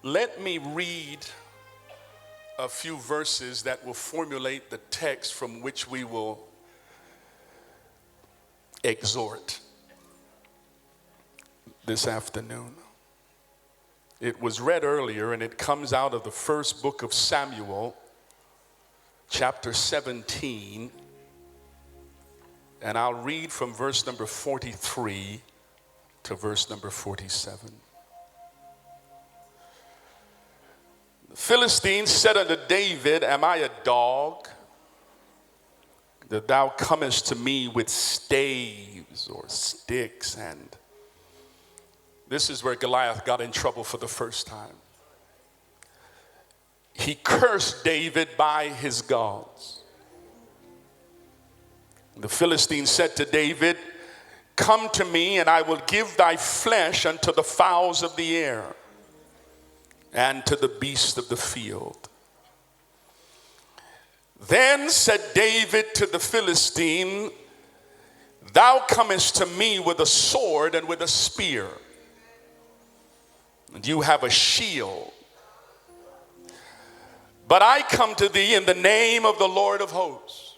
Let me read a few verses that will formulate the text from which we will exhort this afternoon. It was read earlier, and it comes out of the first book of Samuel, chapter 17, and I'll read from verse number 43 to verse number 47. The Philistines said unto David, Am I a dog, that thou comest to me with staves or sticks? And this is where Goliath got in trouble for the first time. He cursed David by his gods. The Philistines said to David, Come to me, and I will give thy flesh unto the fowls of the air, and to the beasts of the field. Then said David to the Philistine, Thou comest to me with a sword and with a spear, and you have a shield. But I come to thee in the name of the Lord of hosts,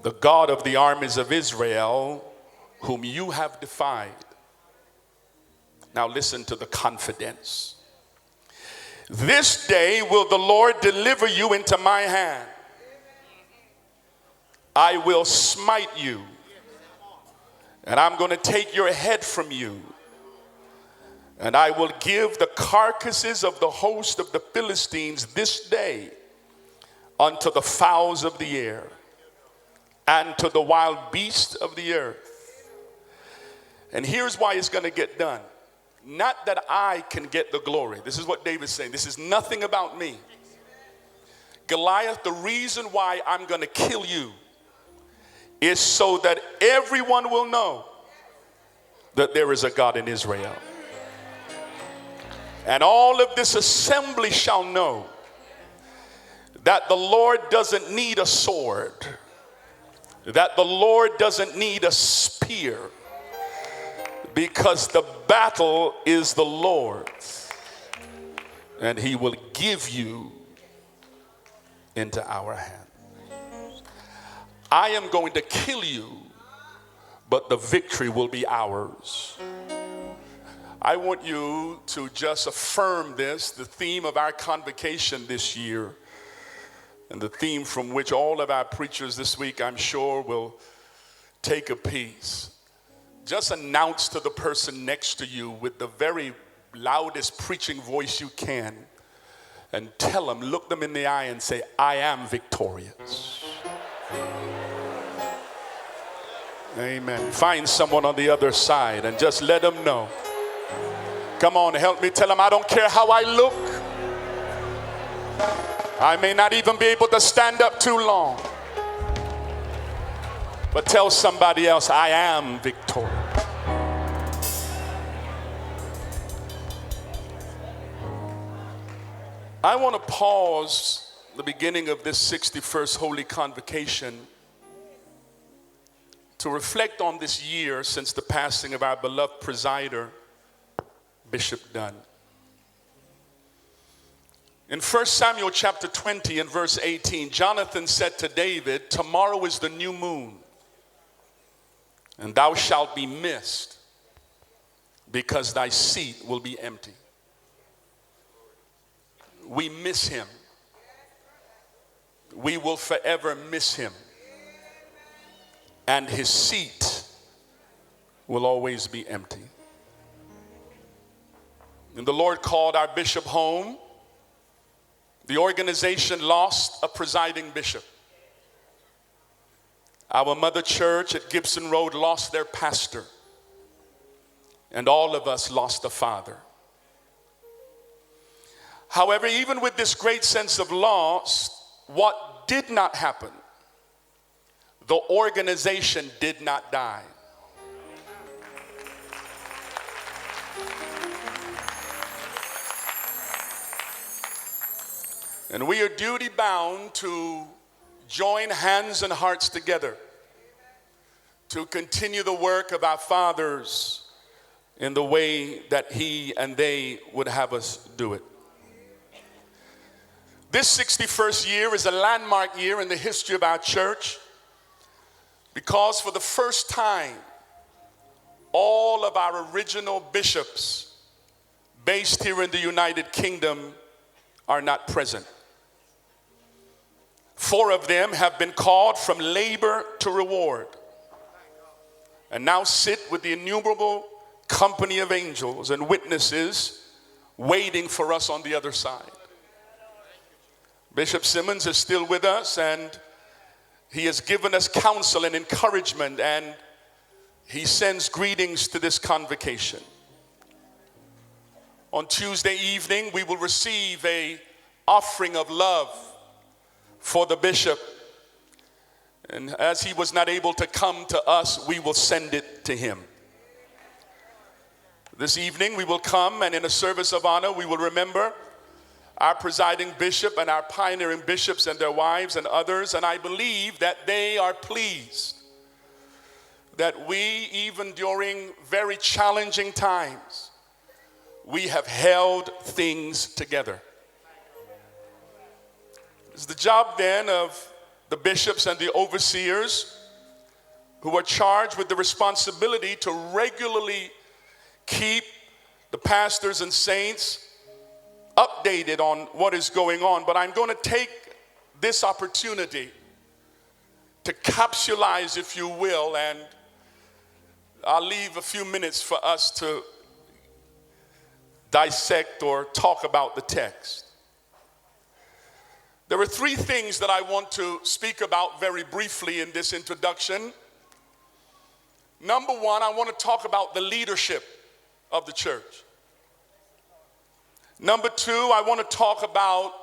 the God of the armies of Israel, whom you have defied. Now listen to the confidence. This day will the Lord deliver you into my hand. I will smite you, and I'm going to take your head from you, and I will give the carcasses of the host of the Philistines this day unto the fowls of the air and to the wild beasts of the earth. And here's why it's going to get done. Not that I can get the glory. This is what David's saying. This is nothing about me. Goliath, the reason why I'm going to kill you is so that everyone will know that there is a God in Israel. And all of this assembly shall know that the Lord doesn't need a sword, that the Lord doesn't need a spear, because the battle is the Lord's, and he will give you into our hand. I am going to kill you, but the victory will be ours. I want you to just affirm this, the theme of our convocation this year, and the theme from which all of our preachers this week, I'm sure, will take a piece. Just announce to the person next to you with the very loudest preaching voice you can, and tell them, look them in the eye and say, I am victorious. Amen. Find someone on the other side and just let them know. Come on, help me tell them, I don't care how I look. I may not even be able to stand up too long. But tell somebody else, I am victorious. I want to pause the beginning of this 61st Holy Convocation to reflect on this year since the passing of our beloved presider, Bishop Dunn. In 1 Samuel chapter 20 and verse 18, Jonathan said to David, Tomorrow is the new moon, and thou shalt be missed, because thy seat will be empty. We miss him. We will forever miss him. And his seat will always be empty. And the Lord called our bishop home. The organization lost a presiding bishop. Our mother church at Gibson Road lost their pastor. And all of us lost a father. However, even with this great sense of loss, what did not happen? The organization did not die. And we are duty bound to join hands and hearts together to continue the work of our fathers in the way that he and they would have us do it. This 61st year is a landmark year in the history of our church because for the first time, all of our original bishops based here in the United Kingdom are not present. 4 of them have been called from labor to reward and now sit with the innumerable company of angels and witnesses waiting for us on the other side. Bishop Simmons is still with us, and he has given us counsel and encouragement, and he sends greetings to this convocation. On Tuesday evening, we will receive an offering of love for the bishop. And as he was not able to come to us, we will send it to him. This evening, we will come, and in a service of honor, we will remember our presiding bishop and our pioneering bishops and their wives and others. And I believe that they are pleased that we, even during very challenging times, we have held things together. It's the job then of the bishops and the overseers who are charged with the responsibility to regularly keep the pastors and saints updated on what is going on. But I'm going to take this opportunity to capsulize, if you will, and I'll leave a few minutes for us to dissect or talk about the text. There are 3 things that I want to speak about very briefly in this introduction. Number 1, I want to talk about the leadership of the church. Number 2, I want to talk about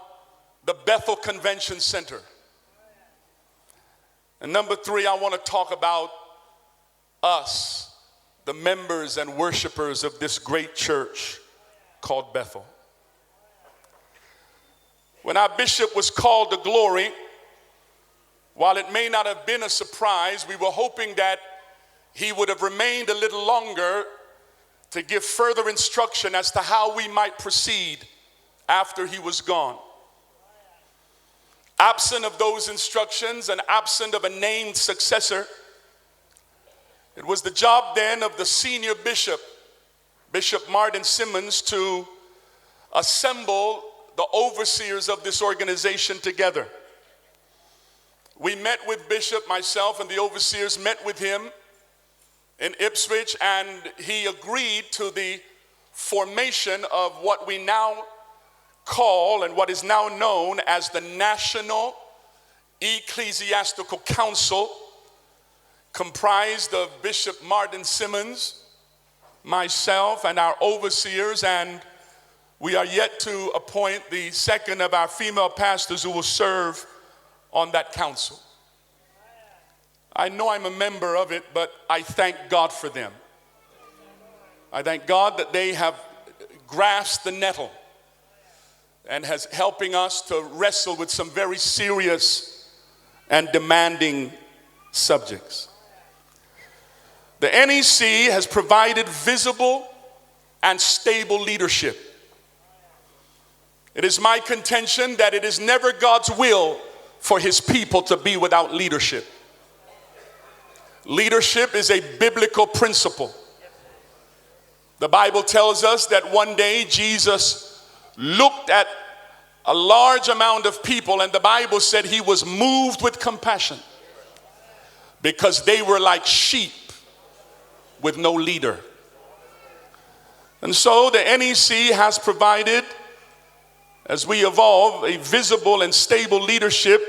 the Bethel Convention Center. And number 3, I want to talk about us, the members and worshipers of this great church called Bethel. When our bishop was called to glory, while it may not have been a surprise, we were hoping that he would have remained a little longer to give further instruction as to how we might proceed after he was gone. Absent of those instructions and absent of a named successor, it was the job then of the senior bishop, Bishop Martin Simmons, to assemble the overseers of this organization together. We met with Bishop, myself and the overseers met with him in Ipswich, and he agreed to the formation of what we now call and what is now known as the National Ecclesiastical Council, comprised of Bishop Martin Simmons, myself, and our overseers, and we are yet to appoint the second of our female pastors who will serve on that council. I know I'm a member of it, but I thank God for them. I thank God that they have grasped the nettle and has helping us to wrestle with some very serious and demanding subjects. The NEC has provided visible and stable leadership. It is my contention that it is never God's will for his people to be without leadership. Leadership is a biblical principle. The Bible tells us that one day Jesus looked at a large amount of people, and the Bible said he was moved with compassion because they were like sheep with no leader. And so the NEC has provided, as we evolve, a visible and stable leadership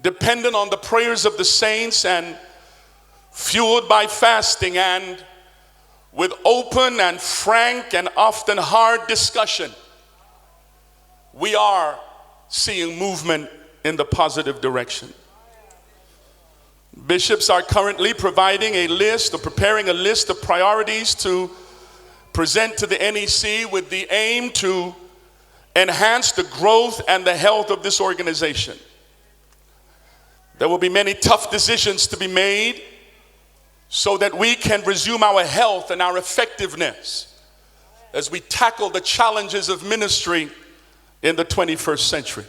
dependent on the prayers of the saints and fueled by fasting and with open and frank and often hard discussion. We are seeing movement in the positive direction. Bishops are currently providing a list or preparing a list of priorities to present to the NEC with the aim to enhance the growth and the health of this organization. There will be many tough decisions to be made, so that we can resume our health and our effectiveness as we tackle the challenges of ministry in the 21st century.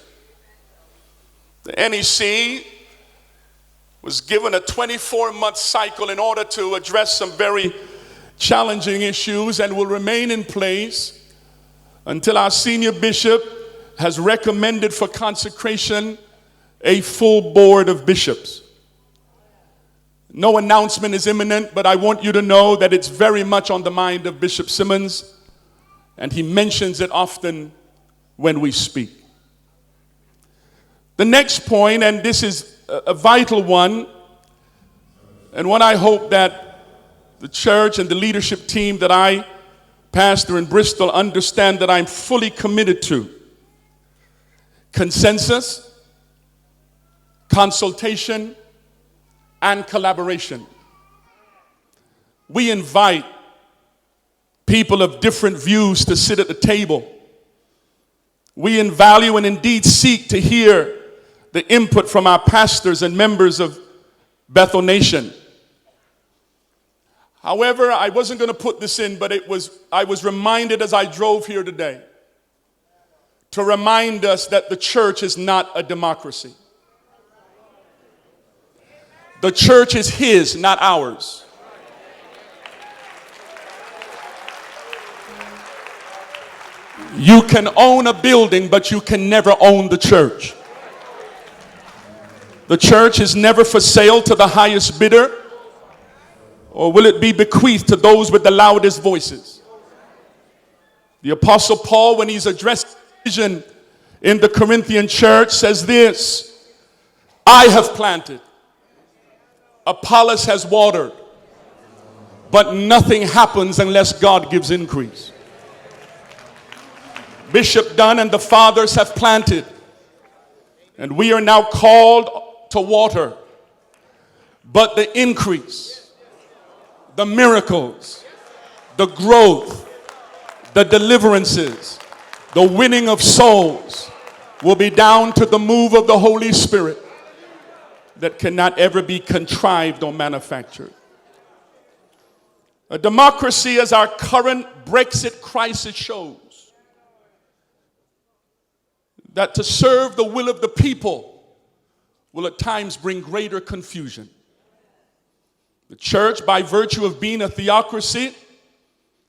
The NEC was given a 24-month cycle in order to address some very challenging issues, and will remain in place until our senior bishop has recommended for consecration a full board of bishops. No announcement is imminent, but I want you to know that it's very much on the mind of Bishop Simmons, and he mentions it often when we speak. The next point, and this is a vital one, and one I hope that the church and the leadership team that I pastor in Bristol understand that I'm fully committed to: consensus, consultation, and collaboration. We invite people of different views to sit at the table. We value and indeed seek to hear the input from our pastors and members of Bethel Nation. However, I wasn't going to put this in, but I was reminded as I drove here today to remind us that the church is not a democracy. The church is his, not ours. You can own a building, but you can never own the church. The church is never for sale to the highest bidder, or will it be bequeathed to those with the loudest voices? The Apostle Paul, when he's addressed vision in the Corinthian church, says this: I have planted, Apollos has watered, but nothing happens unless God gives increase. Bishop Dunn and the fathers have planted, and we are now called to water, but the increase, the miracles, the growth, the deliverances, the winning of souls will be down to the move of the Holy Spirit that cannot ever be contrived or manufactured. A democracy, as our current Brexit crisis shows, that to serve the will of the people will at times bring greater confusion. The church, by virtue of being a theocracy,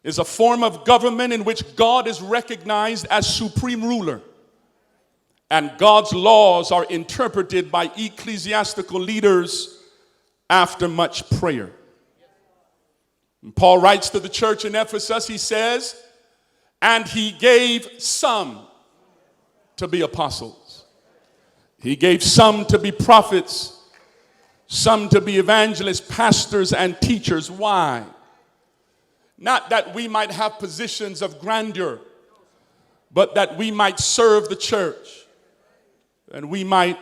is a form of government in which God is recognized as supreme ruler, and God's laws are interpreted by ecclesiastical leaders after much prayer. And Paul writes to the church in Ephesus, he says, and he gave some to be apostles. He gave some to be prophets, some to be evangelists, pastors, and teachers. Why? Not that we might have positions of grandeur, but that we might serve the church and we might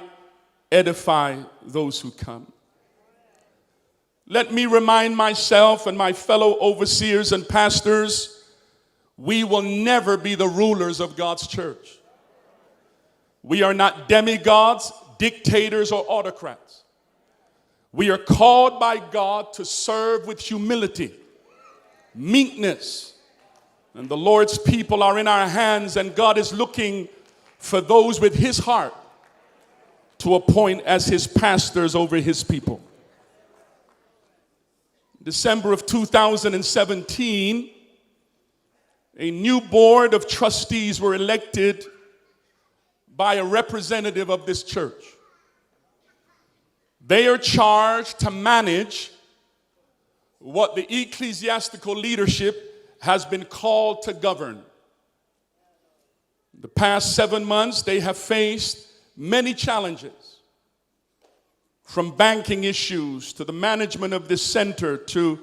edify those who come. Let me remind myself and my fellow overseers and pastors, we will never be the rulers of God's church. We are not demigods, dictators, or autocrats. We are called by God to serve with humility, meekness, and the Lord's people are in our hands, and God is looking for those with his heart to appoint as his pastors over his people. December of 2017, a new board of trustees were elected by a representative of this church. They are charged to manage what the ecclesiastical leadership has been called to govern. The past 7 months, they have faced many challenges, from banking issues to the management of this center to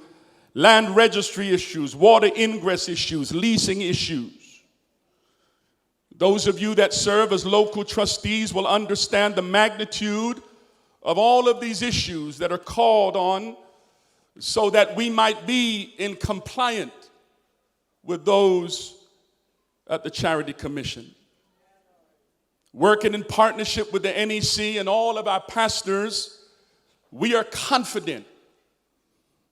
land registry issues, water ingress issues, leasing issues. Those of you that serve as local trustees will understand the magnitude of all of these issues that are called on so that we might be in compliance with those at the Charity Commission. Working in partnership with the NEC and all of our pastors, we are confident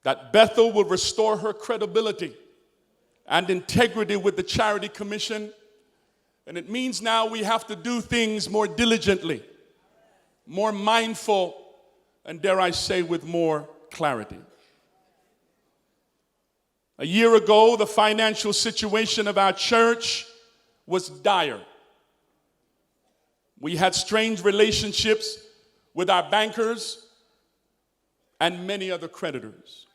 that Bethel will restore her credibility and integrity with the Charity Commission. And it means now we have to do things more diligently, more mindful, and dare I say, with more clarity. A year ago, the financial situation of our church was dire. We had strained relationships with our bankers and many other creditors.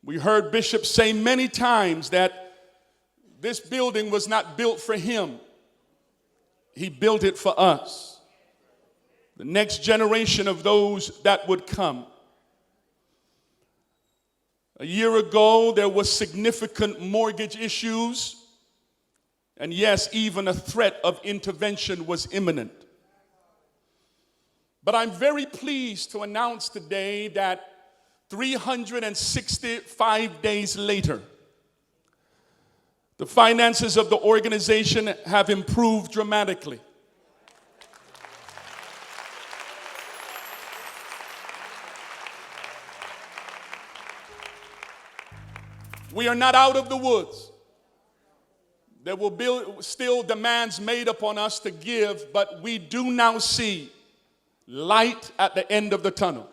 We heard Bishop say many times that this building was not built for him. He built it for us, the next generation of those that would come. A year ago, there was significant mortgage issues, and yes, even a threat of intervention was imminent. But I'm very pleased to announce today that 365 days later, the finances of the organization have improved dramatically. We are not out of the woods. There will be still demands made upon us to give, but we do now see light at the end of the tunnel.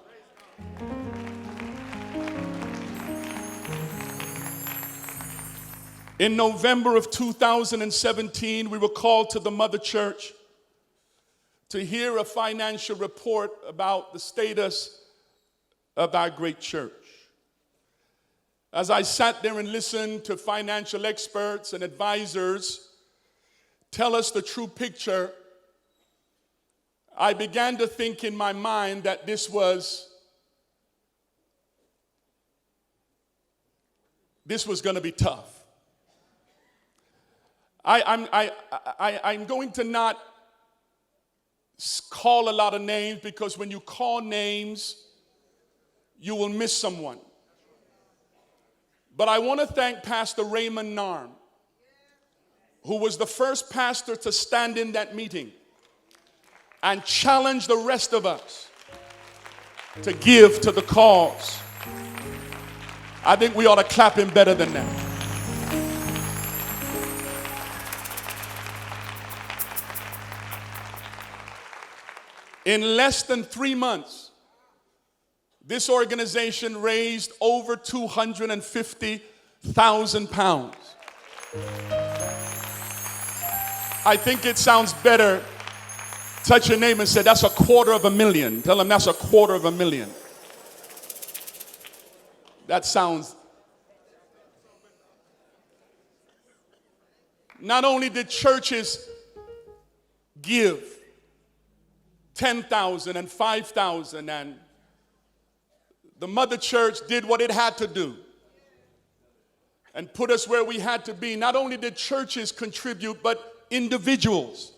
In November of 2017, we were called to the Mother Church to hear a financial report about the status of our great church. As I sat there and listened to financial experts and advisors tell us the true picture, I began to think in my mind that this was going to be tough. I'm going to not call a lot of names, because when you call names, you will miss someone. But I want to thank Pastor Raymond Narm, who was the first pastor to stand in that meeting and challenge the rest of us to give to the cause. I think we ought to clap him better than that. In less than 3 months, this organization raised over 250,000 pounds. I think it sounds better. Touch your neighbor and say, that's $250,000. Tell them that's $250,000. That sounds. Not only did churches give 10,000 and 5,000, and the Mother Church did what it had to do and put us where we had to be. Not only did churches contribute, but individuals,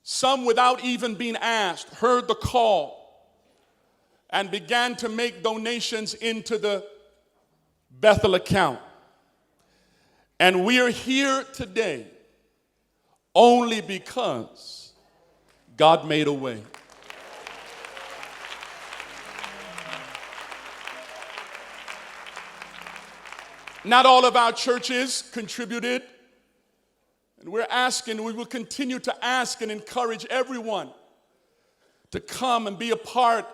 some without even being asked, heard the call and began to make donations into the Bethel account. And we are here today only because God made a way. Not all of our churches contributed, and we will continue to ask and encourage everyone to come and be a part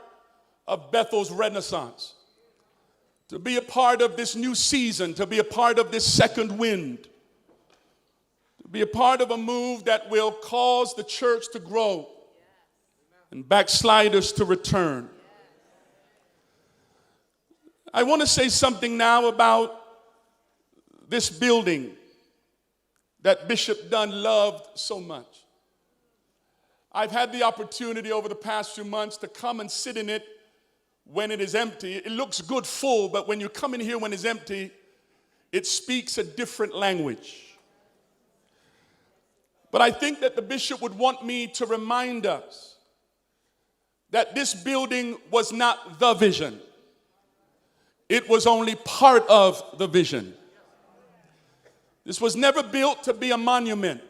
of Bethel's renaissance, to be a part of this new season, to be a part of this second wind, to be a part of a move that will cause the church to grow and backsliders to return. I want to say something now about this building that Bishop Dunn loved so much. I've had the opportunity over the past few months to come and sit in it when it is empty. It looks good full, but when you come in here when it's empty, it speaks a different language. But I think that the bishop would want me to remind us that this building was not the vision. It was only part of the vision. This was never built to be a monument,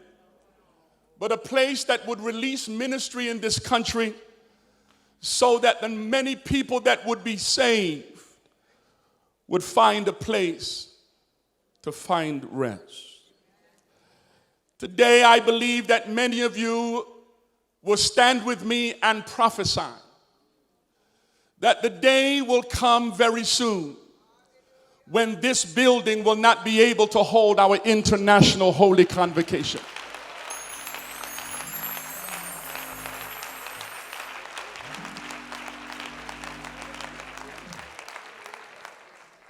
but a place that would release ministry in this country, so that the many people that would be saved would find a place to find rest. Today, I believe that many of you will stand with me and prophesy that the day will come very soon when this building will not be able to hold our international holy convocation.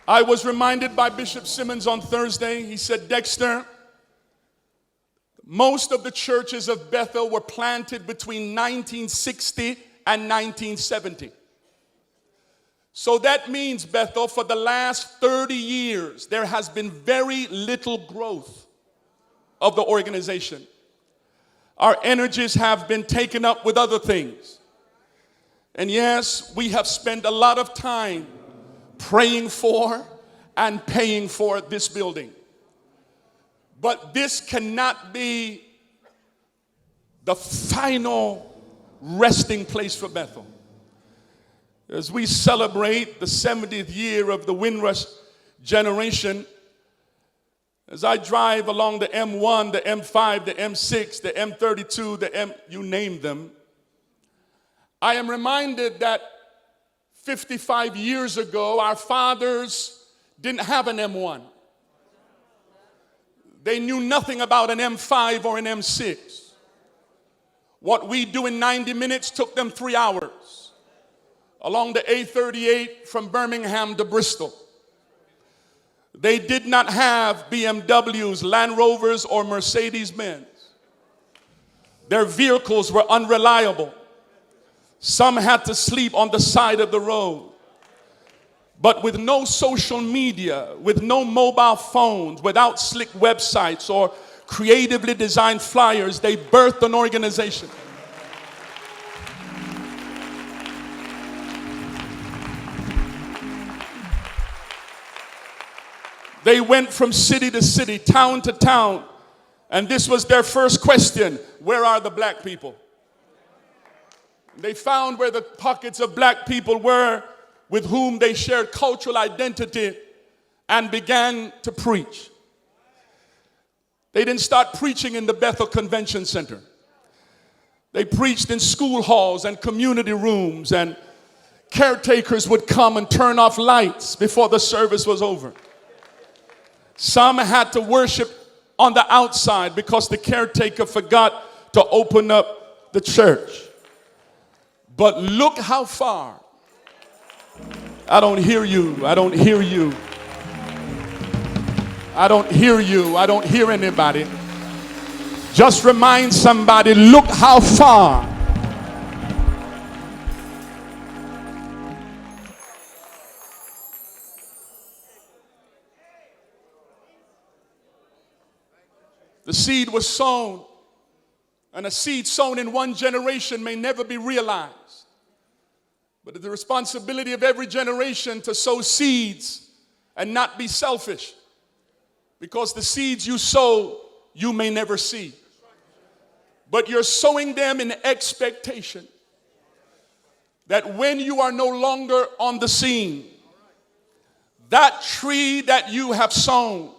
I was reminded by Bishop Simmons on Thursday. He said, Dexter, most of the churches of Bethel were planted between 1960 and 1970. So that means, Bethel, for the last 30 years, there has been very little growth of the organization. Our energies have been taken up with other things. And yes, we have spent a lot of time praying for and paying for this building. But this cannot be the final resting place for Bethel. As we celebrate the 70th year of the Windrush generation, as I drive along the M1, the M5, the M6, the M32, you name them, I am reminded that 55 years ago, our fathers didn't have an M1. They knew nothing about an M5 or an M6. What we do in 90 minutes took them 3 hours along the A38 from Birmingham to Bristol. They did not have BMWs, Land Rovers, or Mercedes-Benz. Their vehicles were unreliable. Some had to sleep on the side of the road. But with no social media, with no mobile phones, without slick websites or creatively designed flyers, they birthed an organization. They went from city to city, town to town, and this was their first question: where are the black people? They found where the pockets of black people were with whom they shared cultural identity and began to preach. They didn't start preaching in the Bethel Convention Center. They preached in school halls and community rooms, and caretakers would come and turn off lights before the service was over. Some had to worship on the outside because the caretaker forgot to open up the church. But look how far. I don't hear you. I don't hear you. I don't hear you. I don't hear anybody. Just remind somebody, look how far. The seed was sown, and a seed sown in one generation may never be realized. But it's the responsibility of every generation to sow seeds and not be selfish. Because the seeds you sow, you may never see. But you're sowing them in expectation that when you are no longer on the scene, that tree that you have sown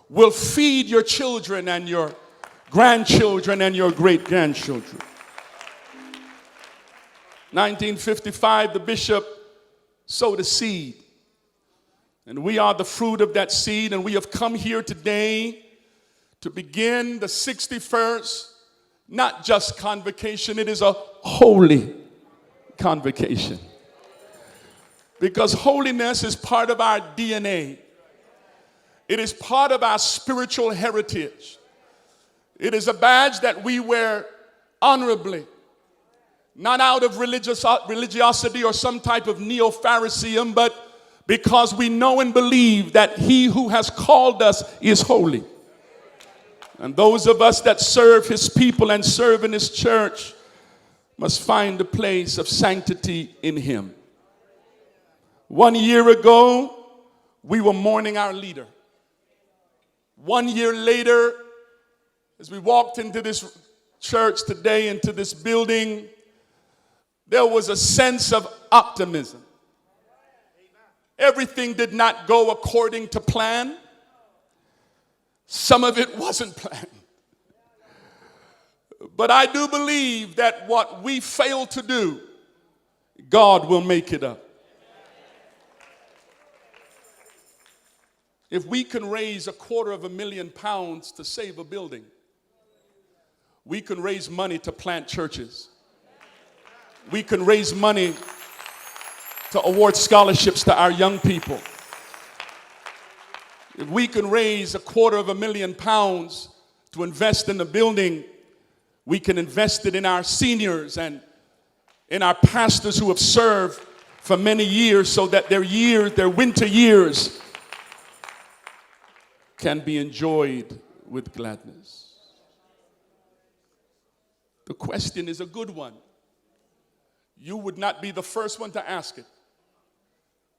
will feed your children and your grandchildren and your great-grandchildren. 1955, the bishop sowed a seed. And we are the fruit of that seed, and we have come here today to begin the 61st, not just convocation, it is a holy convocation. Because holiness is part of our DNA. It is part of our spiritual heritage. It is a badge that we wear honorably, not out of religiosity or some type of neo-Phariseeism, but because we know and believe that he who has called us is holy. And those of us that serve his people and serve in his church must find a place of sanctity in him. 1 year ago, we were mourning our leader. 1 year later, as we walked into this church today, into this building, there was a sense of optimism. Everything did not go according to plan. Some of it wasn't planned. But I do believe that what we fail to do, God will make it up. If we can raise £250,000 to save a building, we can raise money to plant churches. We can raise money to award scholarships to our young people. If we can raise £250,000 to invest in the building, we can invest it in our seniors and in our pastors who have served for many years so that their winter years can be enjoyed with gladness. The question is a good one. You would not be the first one to ask it.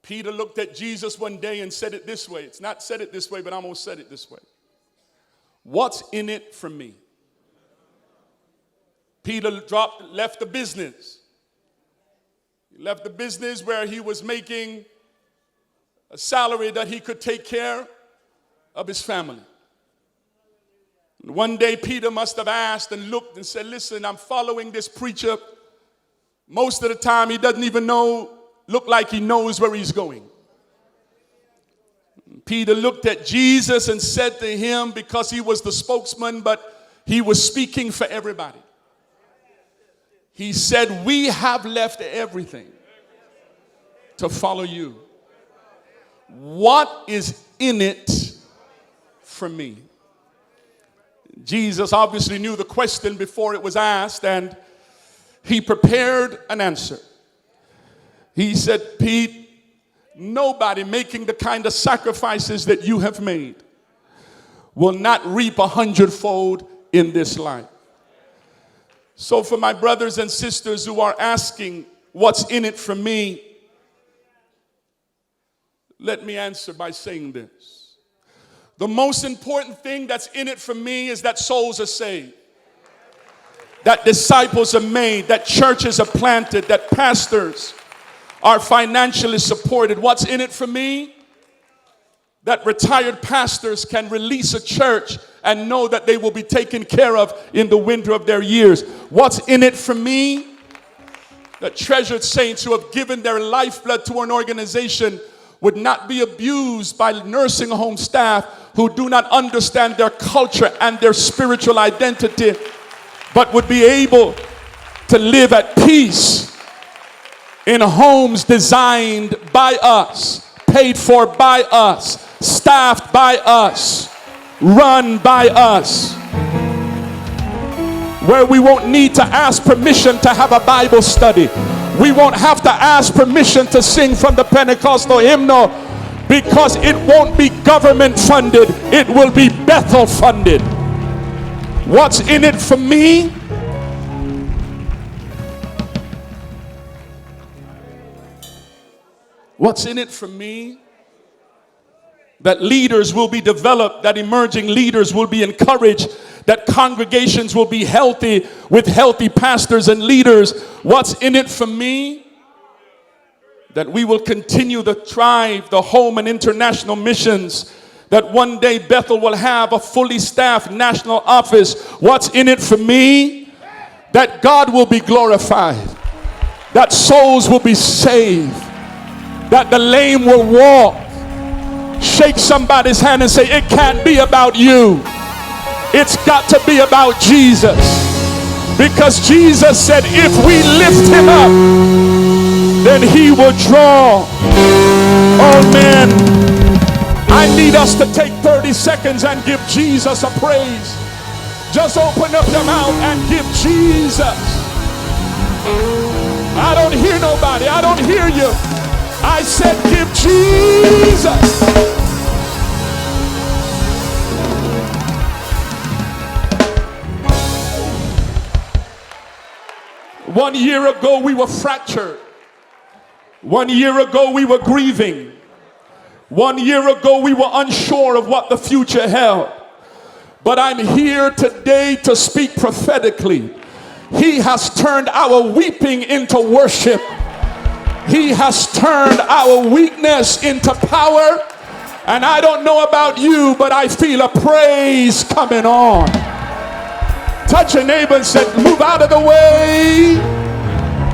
Peter looked at Jesus one day and said it this way. It's not said it this way, but I almost said it this way. What's in it for me? Peter left the business. He left the business where he was making a salary that he could take care of his family. And one day Peter must have asked and looked and said, listen, I'm following this preacher. Most of the time he doesn't even look like he knows where he's going. Peter looked at Jesus and said to him, because he was the spokesman, but he was speaking for everybody. He said, we have left everything to follow you. What is in it for me? Jesus obviously knew the question before it was asked, and he prepared an answer. He said, Pete, nobody making the kind of sacrifices that you have made will not reap 100-fold in this life. So for my brothers and sisters who are asking, what's in it for me? Let me answer by saying this. The most important thing that's in it for me is that souls are saved, that disciples are made, that churches are planted, that pastors are financially supported. What's in it for me? That retired pastors can release a church and know that they will be taken care of in the winter of their years. What's in it for me? That treasured saints who have given their lifeblood to an organization would not be abused by nursing home staff who do not understand their culture and their spiritual identity, but would be able to live at peace in homes designed by us, paid for by us, staffed by us, run by us, where we won't need to ask permission to have a Bible study. We won't have to ask permission to sing from the Pentecostal hymnal, because it won't be government funded, it will be Bethel funded. What's in it for me? What's in it for me? That leaders will be developed, that emerging leaders will be encouraged, that congregations will be healthy with healthy pastors and leaders. What's in it for me? That we will continue to thrive the home and international missions, that one day Bethel will have a fully staffed national office. What's in it for me? That God will be glorified, that souls will be saved, that the lame will walk. Shake somebody's hand and say, it can't be about you. It's got to be about Jesus. Because Jesus said, if we lift him up, then he will draw all men. I need us to take 30 seconds and give Jesus a praise. Just open up your mouth and give Jesus. I don't hear nobody. I don't hear you. I said give Jesus. 1 year ago we were fractured. 1 year ago we were grieving. 1 year ago we were unsure of what the future held. But I'm here today to speak prophetically He has turned our weeping into worship. He has turned our weakness into power. And I don't know about you, but I feel a praise coming on. Touch your neighbor and say, move out of the way.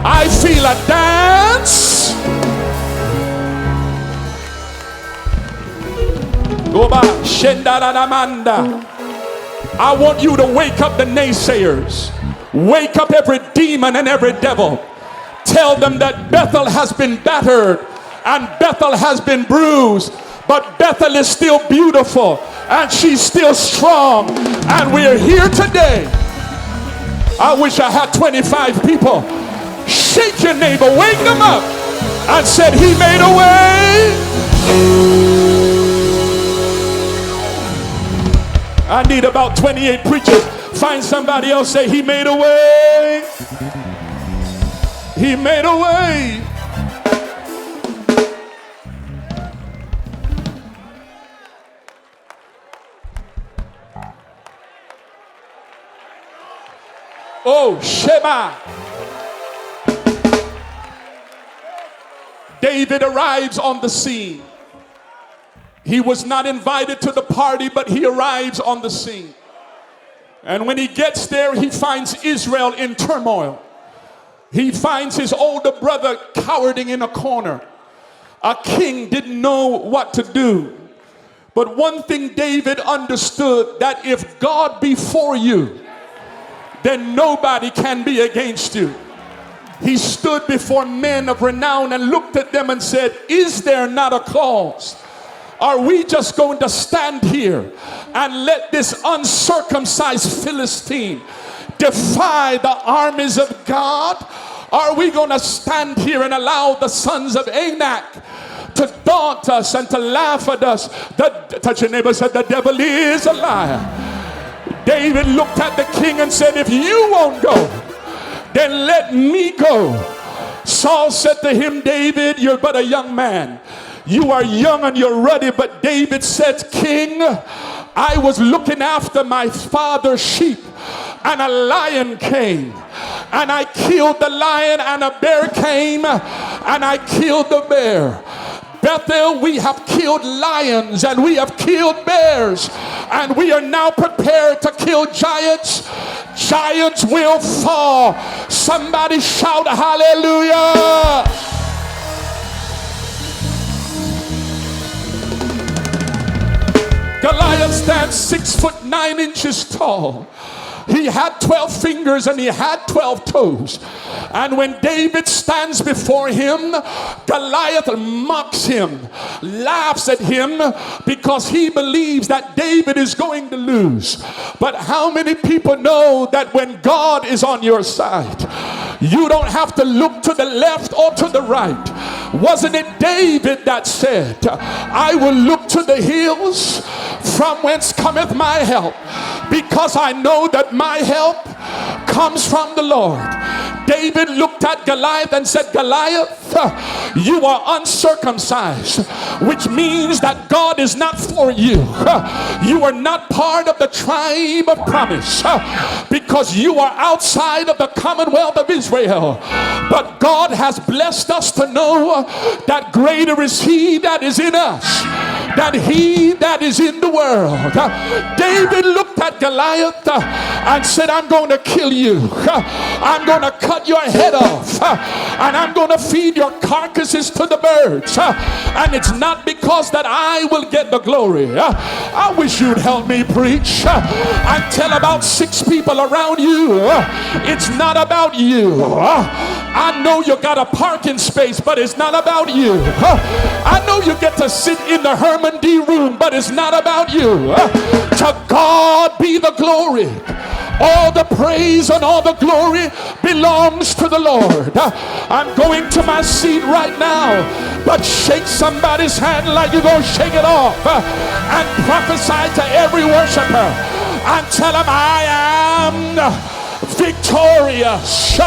I feel a dance. Go back. I want you to wake up the naysayers. Wake up every demon and every devil. Tell them that Bethel has been battered and Bethel has been bruised, but Bethel is still beautiful and she's still strong, and we're here today. I wish I had 25 people. Shake your neighbor, wake them up, and said, he made a way. I need about 28 preachers. Find somebody else, say, he made a way. He made a way. Oh, Shema. David arrives on the scene. He was not invited to the party, but he arrives on the scene. And when he gets there, he finds Israel in turmoil. He finds his older brother cowering in a corner. A king didn't know what to do. But one thing David understood, that if God be for you, then nobody can be against you. He stood before men of renown and looked at them and said, is there not a cause? Are we just going to stand here and let this uncircumcised Philistine defy the armies of God? Are we going to stand here and allow the sons of Anak to daunt us and to laugh at us? Touch your neighbor, said, the devil is a liar. David looked at the king and said, if you won't go, then let me go. Saul said to him, David, you're but a young man. You are young and you're ruddy. But David said, King, I was looking after my father's sheep, and a lion came, and I killed the lion, and a bear came, and I killed the bear. Bethel, we have killed lions and we have killed bears, and we are now prepared to kill giants. Giants will fall. Somebody shout hallelujah. Goliath stands 6'9" tall. He had 12 fingers and he had 12 toes. And when David stands before him, Goliath mocks him, laughs at him, because he believes that David is going to lose. But how many people know that when God is on your side, you don't have to look to the left or to the right? Wasn't it David that said, I will look to the hills from whence cometh my help, because I know that my help comes from the Lord. David looked at Goliath and said, Goliath, you are uncircumcised, which means that God is not for you. You are not part of the tribe of promise, because you are outside of the commonwealth of Israel. But God has blessed us to know that greater is he that is in us than he that is in the world. David looked at Goliath and said, I'm going to kill you. I'm going to cut your head off, and I'm going to feed your carcasses to the birds. And it's not because that I will get the glory. I wish you'd help me preach and tell about 6 people around you, it's not about you. I know you got a parking space, but it's not about you. I know you get to sit in the Herman D room, but it's not about you. To God be the glory. All the praise and all the glory belongs to the Lord. I'm going to my seat right now, but shake somebody's hand like you're going to shake it off, and prophesy to every worshiper and tell them, I am victorious.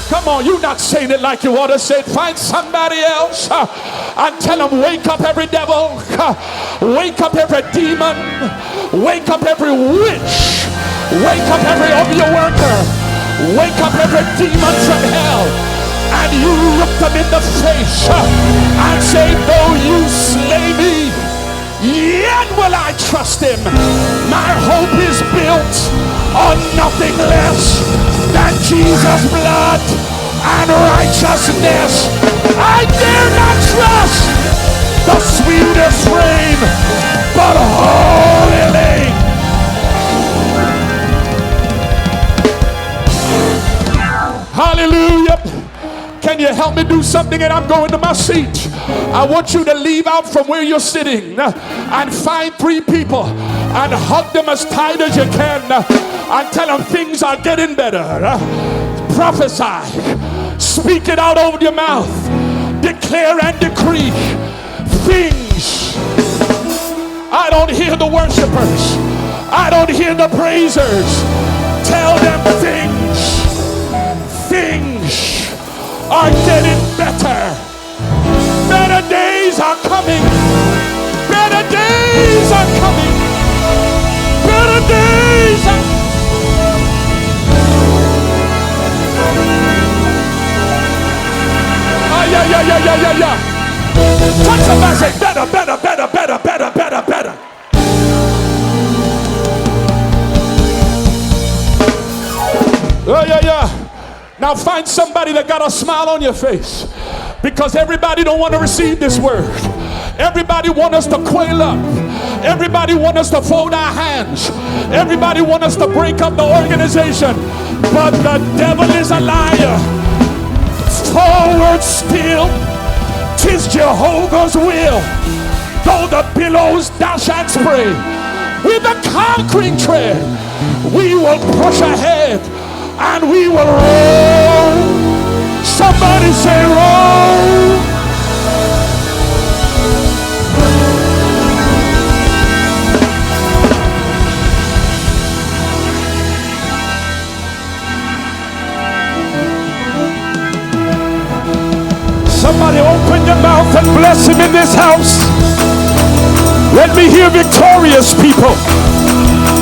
Come on, you're not saying it like you ought to say it. Find somebody else and tell them, wake up every devil, wake up every demon, wake up every witch, wake up every obeah worker, Wake up every demon from hell and you look them in the face and say, though you slay me, yet will I trust him. My hope is built on nothing less than Jesus' blood and righteousness. I dare not trust the sweetest frame, but wholly. Hallelujah. Can you help me do something? And I'm going to my seat. I want you to leave out from where you're sitting and find 3 people and hug them as tight as you can and tell them things are getting better. Prophesy. Speak it out over your mouth. Declare and decree things. I don't hear the worshipers. I don't hear the praisers. Tell them things. Things are getting better. Better days are coming. Better days are coming. Better days are yeah. Touch somebody, say better. Oh yeah. Now find somebody that got a smile on your face, because everybody don't want to receive this word. Everybody want us to quail up. Everybody want us to fold our hands. Everybody want us to break up the organization. But the devil is a liar. Forward still, 'tis Jehovah's will. Though the billows dash and spray, with a conquering tread, we will push ahead and we will roll. Somebody say roll. Somebody open your mouth and bless him in this house. Let me hear victorious people.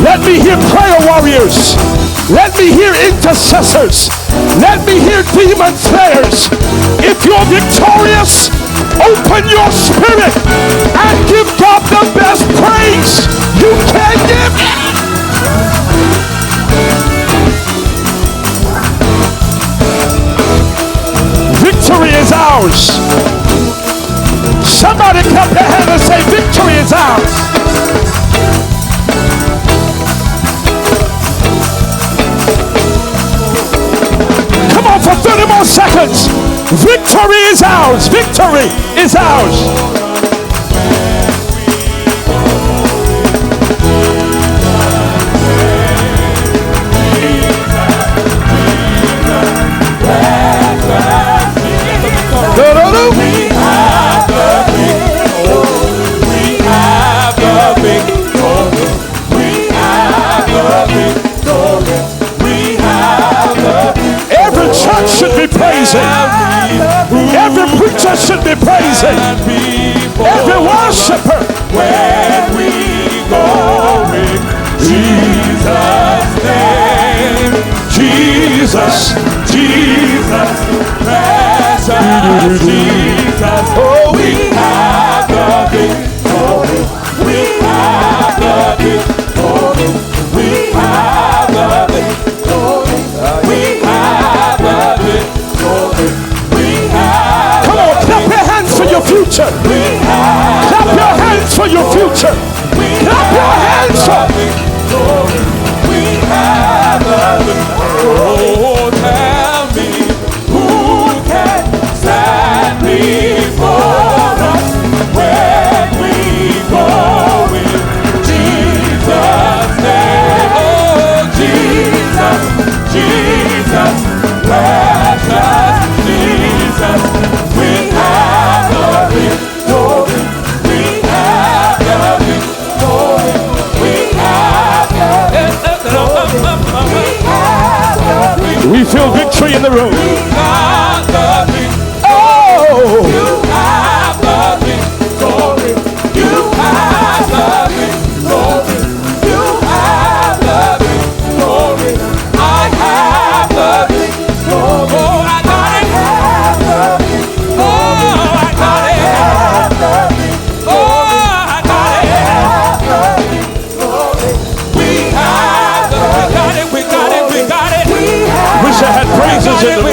Let me hear prayer warriors. Let me hear intercessors. Let me hear demon slayers. If you're victorious, open your spirit and give God the best praise you can give. Victory is ours. Somebody clap your hand and say, victory is ours. Come on for 30 more seconds. Victory is ours. Victory is ours. Should be praising. Every preacher should be praising. Every worshiper. Where we go in Jesus' name. Jesus, Jesus, precious Jesus. Oh, we have the victory. We have the victory. We have the victory. We have the victory. We have. Come on, clap your hands for your future. We have. Clap your hands for your future. Clap your hands for victory. We have the victory. Oh, tell me who can stand before us when we go in Jesus' name. Oh, Jesus, Jesus, precious Jesus. We have the victory. We have the victory. We have the victory. We feel victory in the room. We have the victory. Oh! You have the victory. You have the victory. You have the victory. I have the united